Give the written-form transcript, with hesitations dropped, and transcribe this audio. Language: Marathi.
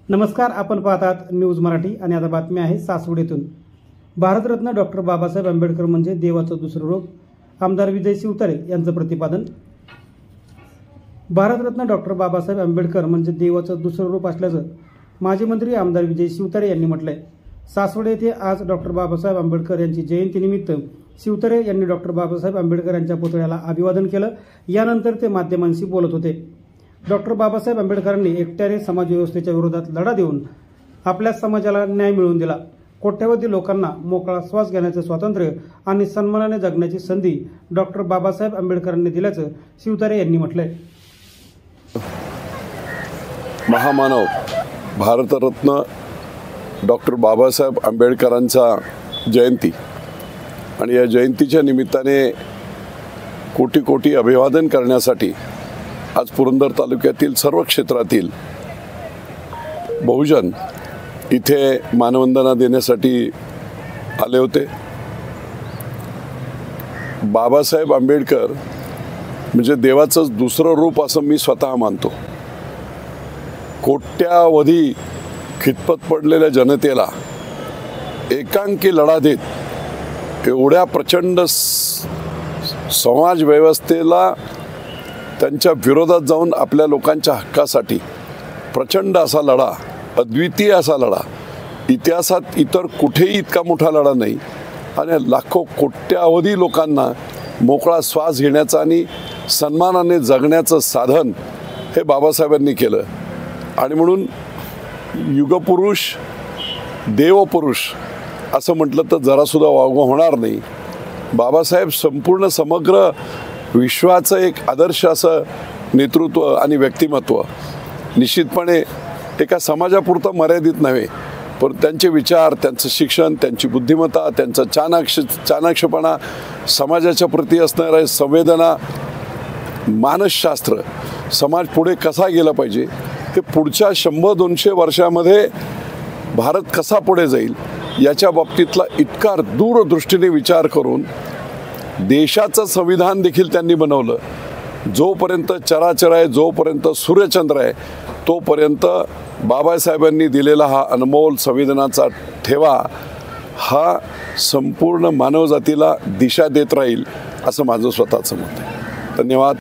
नमस्कार, आपण पाहतात न्यूज मराठी आणि आता बातमी आहे सासवडीतून। भारतरत्न डॉक्टर बाबासाहेब आंबेडकर म्हणजे देवाचं दुसरं रूप, आमदार विजय शिवतारे यांचं प्रतिपादन। भारतरत्न डॉक्टर बाबासाहेब आंबेडकर म्हणजे देवाचं दुसरं रूप असल्याचं माजी मंत्री आमदार विजय शिवतारे यांनी म्हटलंय। सासवड येथे आज डॉक्टर बाबासाहेब आंबेडकर यांची जयंतीनिमित्त शिवतारे यांनी डॉक्टर बाबासाहेब आंबेडकर यांच्या पुतळ्याला अभिवादन केलं। यानंतर ते माध्यमांशी बोलत होते। डॉक्टर बाबासाहेब आंबेडकरांनी एकट्याने समाजव्यवस्थेच्या विरोधात लढा देऊन आपल्या समाजाला न्याय मिळवून दिला। कोट्यवधी लोकांना मोकळा श्वास घेण्याचे स्वातंत्र्य आणि सन्मानाने जगण्याची संधी डॉक्टर बाबासाहेब आंबेडकरांनी दिल्याचं शिवतारे यांनी म्हटलंय। महामानव भारतरत्न डॉक्टर बाबासाहेब आंबेडकरांचा जयंती आणि या जयंतीच्या निमित्ताने कोटी कोटी अभिवादन करण्यासाठी आज पुरंदर तालुक्यातील सर्व क्षेत्रातील बहुजन इथे मानवंदना देण्यासाठी आले होते। बाबासाहेब आंबेडकर म्हणजे देवाचंच दुसरं रूप असं मी स्वतः मानतो। कोट्यावधी खितपत पडलेल्या जनतेला एकांकी लढा देत एवढ्या प्रचंड समाज व्यवस्थेला त्यांच्या विरोधात जाऊन आपल्या लोकांच्या हक्कासाठी प्रचंड असा लढा, अद्वितीय असा लढा, इतिहासात इतर कुठेही इतका मोठा लढा नाही आणि लाखो कोट्यावधी लोकांना मोकळा श्वास घेण्याचं आणि सन्मानाने जगण्याचं साधन हे बाबासाहेबांनी केलं। आणि म्हणून युगपुरुष देवपुरुष असं म्हटलं तर जरासुद्धा वावगं होणार नाही। बाबासाहेब संपूर्ण समग्र विश्वाचं एक आदर्श असं नेतृत्व आणि व्यक्तिमत्व, निश्चितपणे एका समाजापुरतं मर्यादित नव्हे, पण त्यांचे विचार, त्यांचं शिक्षण, त्यांची बुद्धिमत्ता, त्यांचा चाणाक्षपणा, समाजाच्या प्रती असणाऱ्या संवेदना, मानसशास्त्र, समाज पुढे कसा गेला पाहिजे, हे पुढच्या 100-200 वर्षामध्ये भारत कसा पुढे जाईल याच्या बाबतीतला इतका दूरदृष्टीने विचार करून देशाचं संविधान देखील त्यांनी बनवलं। जोपर्यंत चराचर आहे, जोपर्यंत सूर्यचंद्र आहे, तोपर्यंत बाबासाहेबांनी दिलेला हा अनमोल संविधानाचा ठेवा हा संपूर्ण मानवजातीला दिशा देत राहील असं माझं स्वतःचं मत आहे। धन्यवाद।